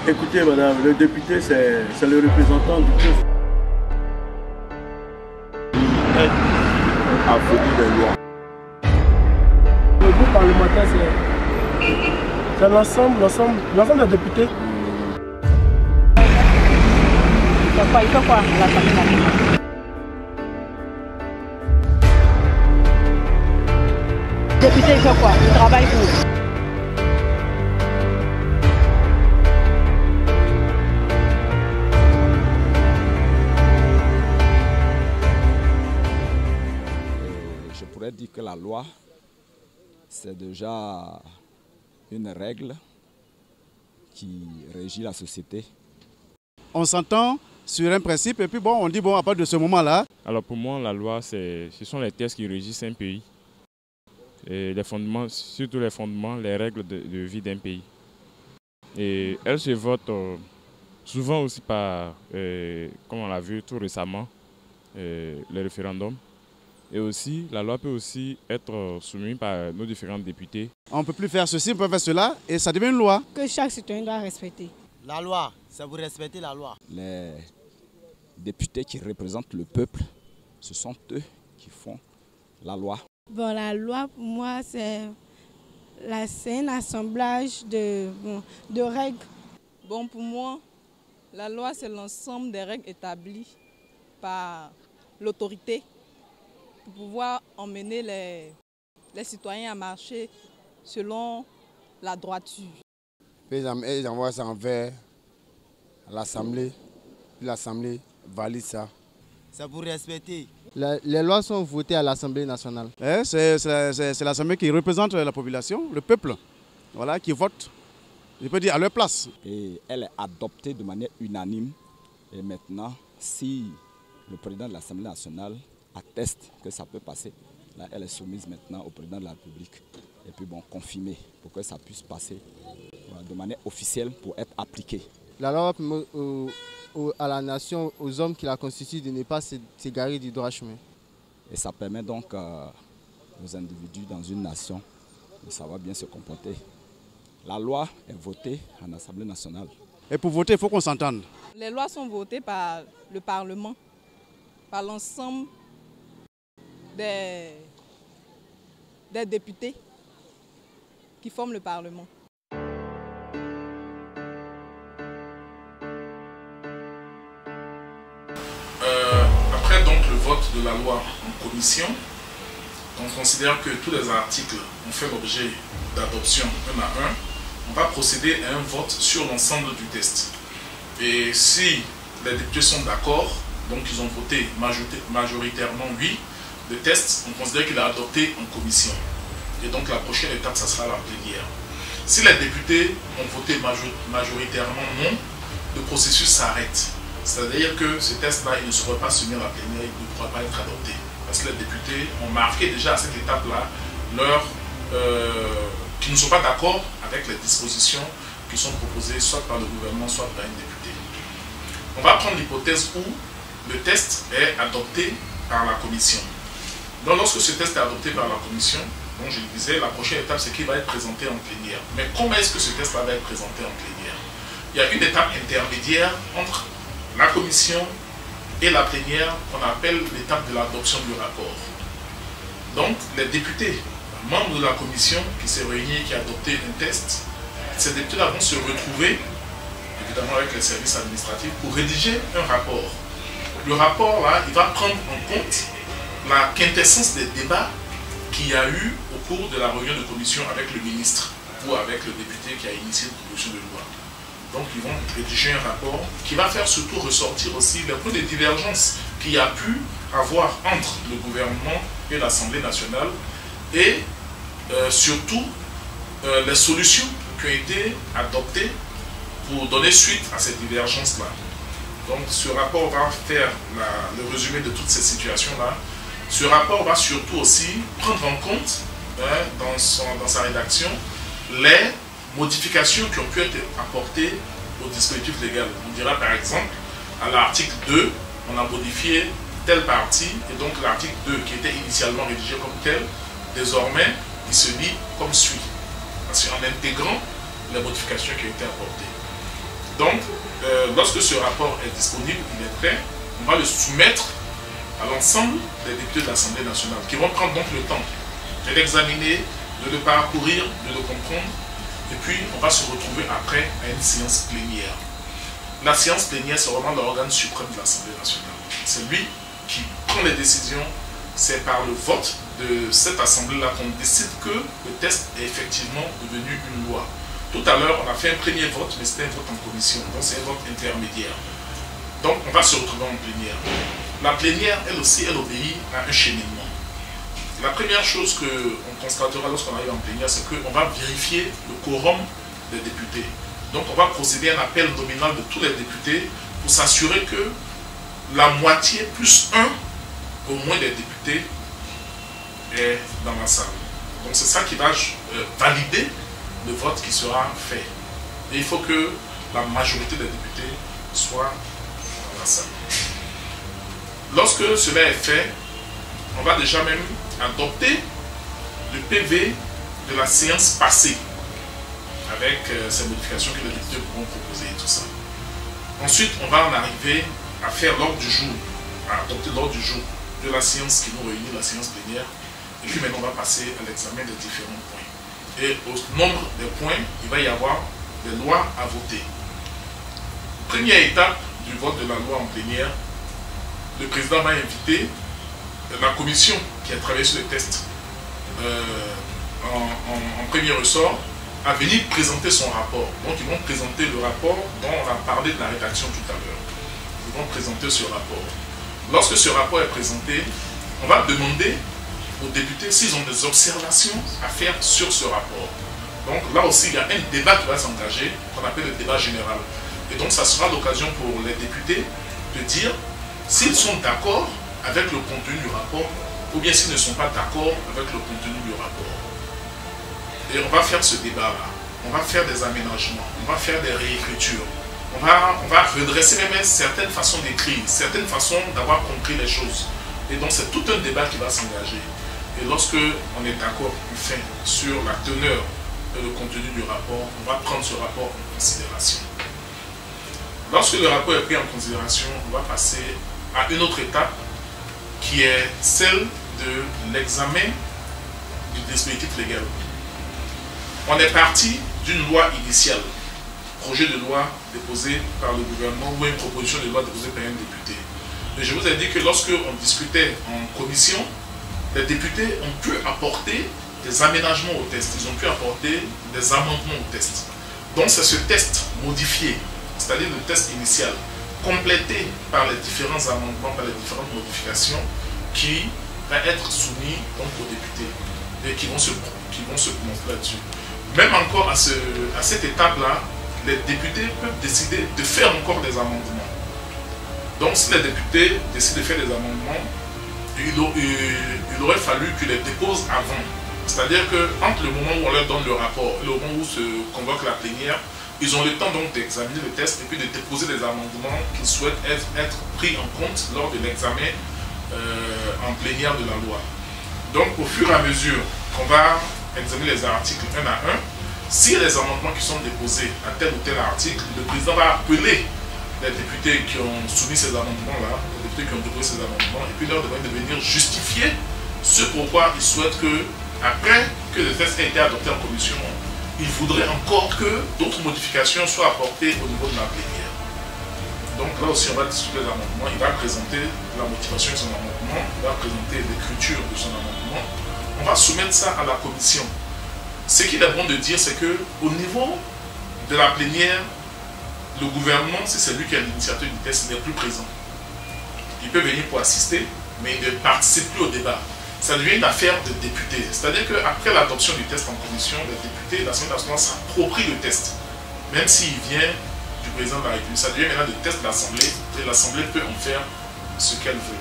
Écoutez, madame, le député, c'est le représentant du peuple. Affolie des lois. Le groupe parlementaire, c'est l'ensemble des députés. Il fait quoi à l'Assemblée nationale? Le député, il fait quoi? Il travaille où? Je pourrais dire que la loi, c'est déjà une règle qui régit la société. On s'entend sur un principe et puis bon, on dit bon, à partir de ce moment-là. Alors pour moi, la loi, ce sont les textes qui régissent un pays. Et les fondements, surtout les fondements, les règles de vie d'un pays. Et elles se votent souvent aussi par, comme on l'a vu tout récemment, les référendums. Et aussi, la loi peut aussi être soumise par nos différents députés. On ne peut plus faire ceci, on peut faire cela et ça devient une loi. Que chaque citoyen doit respecter. La loi, c'est vous respecter la loi. Les députés qui représentent le peuple, ce sont eux qui font la loi. Bon, la loi, pour moi, c'est un assemblage de règles. Bon, pour moi, la loi, c'est l'ensemble des règles établies par l'autorité pour pouvoir emmener les citoyens à marcher selon la droiture. Ils envoient ça envers l'Assemblée, puis l'Assemblée valide ça. C'est pour respecter. Les lois sont votées à l'Assemblée nationale. C'est l'Assemblée qui représente la population, le peuple, voilà, qui vote, je peux dire, à leur place. Et elle est adoptée de manière unanime. Et maintenant, si le président de l'Assemblée nationale atteste que ça peut passer, là, elle est soumise maintenant au président de la République. Et puis bon, confirmée pour que ça puisse passer de manière officielle pour être appliquée. La loi permet à la nation, aux hommes qui la constituent, de ne pas s'égarer du droit chemin. Et ça permet donc aux individus dans une nation de savoir bien se comporter. La loi est votée en Assemblée nationale. Et pour voter, il faut qu'on s'entende. Les lois sont votées par le Parlement, par l'ensemble des députés qui forment le Parlement. Après donc le vote de la loi en commission, on considère que tous les articles ont fait l'objet d'adoption un à un. On va procéder à un vote sur l'ensemble du test. Et si les députés sont d'accord, donc ils ont voté majoritairement oui, le test, on considère qu'il est adopté en commission. Et donc la prochaine étape, ça sera la plénière. Si les députés ont voté majoritairement non, le processus s'arrête. C'est-à-dire que ce test-là, il ne sera pas soumis à la plénière, il ne pourra pas être adopté. Parce que les députés ont marqué déjà à cette étape-là qu'ils ne sont pas d'accord avec les dispositions qui sont proposées soit par le gouvernement, soit par un député. On va prendre l'hypothèse où le test est adopté par la commission. Donc lorsque ce test est adopté par la commission, donc je le disais, la prochaine étape c'est qu'il va être présenté en plénière. Mais comment est-ce que ce test-là va être présenté en plénière? Il y a une étape intermédiaire entre la commission et la plénière qu'on appelle l'étape de l'adoption du rapport. Donc les députés, membres de la commission qui s'est réunie et qui a adopté un test, ces députés-là vont se retrouver, évidemment avec les services administratifs, pour rédiger un rapport. Le rapport là, il va prendre en compte la quintessence des débats qu'il y a eu au cours de la réunion de commission avec le ministre ou avec le député qui a initié une proposition de loi. Donc ils vont rédiger un rapport qui va faire surtout ressortir aussi les points de divergence qu'il y a pu avoir entre le gouvernement et l'Assemblée nationale et surtout les solutions qui ont été adoptées pour donner suite à ces divergences-là. Donc ce rapport va faire le résumé de toutes ces situations-là. Ce rapport va surtout aussi prendre en compte dans sa rédaction les modifications qui ont pu être apportées au dispositif légal. On dira par exemple, à l'article 2, on a modifié telle partie, et donc l'article 2 qui était initialement rédigé comme tel, désormais il se lit comme suit, parce qu'en intégrant les modifications qui ont été apportées. Donc, lorsque ce rapport est disponible, il est prêt, on va le soumettre à l'ensemble des députés de l'Assemblée nationale, qui vont prendre donc le temps de l'examiner, de le parcourir, de le comprendre, et puis on va se retrouver après à une séance plénière. La séance plénière, c'est vraiment l'organe suprême de l'Assemblée nationale. C'est lui qui prend les décisions, c'est par le vote de cette Assemblée-là qu'on décide que le test est effectivement devenu une loi. Tout à l'heure, on a fait un premier vote, mais c'était un vote en commission, donc c'est un vote intermédiaire. Donc on va se retrouver en plénière. La plénière, elle aussi, elle obéit à un cheminement. La première chose qu'on constatera lorsqu'on arrive en plénière, c'est qu'on va vérifier le quorum des députés. Donc on va procéder à un appel nominal de tous les députés pour s'assurer que la moitié plus un au moins des députés est dans la salle. Donc c'est ça qui va valider le vote qui sera fait. Et il faut que la majorité des députés soit dans la salle. Lorsque cela est fait, on va déjà même adopter le PV de la séance passée avec ces modifications que les députés pourront proposer et tout ça. Ensuite, on va en arriver à faire l'ordre du jour, à adopter l'ordre du jour de la séance qui nous réunit, la séance plénière. Et puis maintenant, on va passer à l'examen des différents points. Et au nombre des points, il va y avoir des lois à voter. Première étape du vote de la loi en plénière, le président va inviter la commission qui a travaillé sur les tests en premier ressort à venir présenter son rapport. Donc ils vont présenter le rapport dont on a parlé de la rédaction tout à l'heure. Ils vont présenter ce rapport. Lorsque ce rapport est présenté, on va demander aux députés s'ils ont des observations à faire sur ce rapport. Donc là aussi, il y a un débat qui va s'engager, qu'on appelle le débat général. Et donc ça sera l'occasion pour les députés de dire s'ils sont d'accord avec le contenu du rapport ou bien s'ils ne sont pas d'accord avec le contenu du rapport. Et on va faire ce débat-là. On va faire des aménagements, on va faire des réécritures. On va redresser même certaines façons d'écrire, certaines façons d'avoir compris les choses. Et donc c'est tout un débat qui va s'engager. Et lorsque on est d'accord enfin sur la teneur et le contenu du rapport, on va prendre ce rapport en considération. Lorsque le rapport est pris en considération, on va passer à une autre étape qui est celle de l'examen du dispositif légal. On est parti d'une loi initiale, projet de loi déposé par le gouvernement ou une proposition de loi déposée par un député. Et je vous ai dit que lorsque on discutait en commission, les députés ont pu apporter des aménagements au test, ils ont pu apporter des amendements au test. Donc c'est ce test modifié, c'est-à-dire le test initial, complété par les différents amendements, par les différentes modifications, qui va être soumis donc, aux députés et qui vont se prononcer là-dessus. Même encore à cette étape-là, les députés peuvent décider de faire encore des amendements. Donc si les députés décident de faire des amendements, il aurait fallu qu'ils les déposent avant. C'est-à-dire qu'entre le moment où on leur donne le rapport et le moment où se convoque la plénière, ils ont le temps donc d'examiner le test et puis de déposer des amendements qu'ils souhaitent être pris en compte lors de l'examen en plénière de la loi. Donc au fur et à mesure qu'on va examiner les articles un à un, s'il y a des amendements qui sont déposés à tel ou tel article, le président va appeler les députés qui ont soumis ces amendements-là, les députés qui ont déposé ces amendements, et puis leur demander de venir justifier ce pourquoi ils souhaitent que, après que le texte ait été adopté en commission, ils voudraient encore que d'autres modifications soient apportées au niveau de la plénière. Donc là aussi, on va discuter des amendements, il va présenter la motivation de son amendement, il va présenter l'écriture de son amendement, on va soumettre ça à la commission. Ce qu'il est bon de dire, c'est qu'au niveau de la plénière, le gouvernement, si c'est lui qui a l'initiative du test, n'est plus présent. Il peut venir pour assister, mais il ne participe plus au débat. Ça devient une affaire de députés. C'est-à-dire qu'après l'adoption du test en commission, les députés de l'Assemblée nationale s'approprient le test. Même s'il vient du président de la République, ça devient maintenant le test de l'Assemblée et l'Assemblée peut en faire ce qu'elle veut.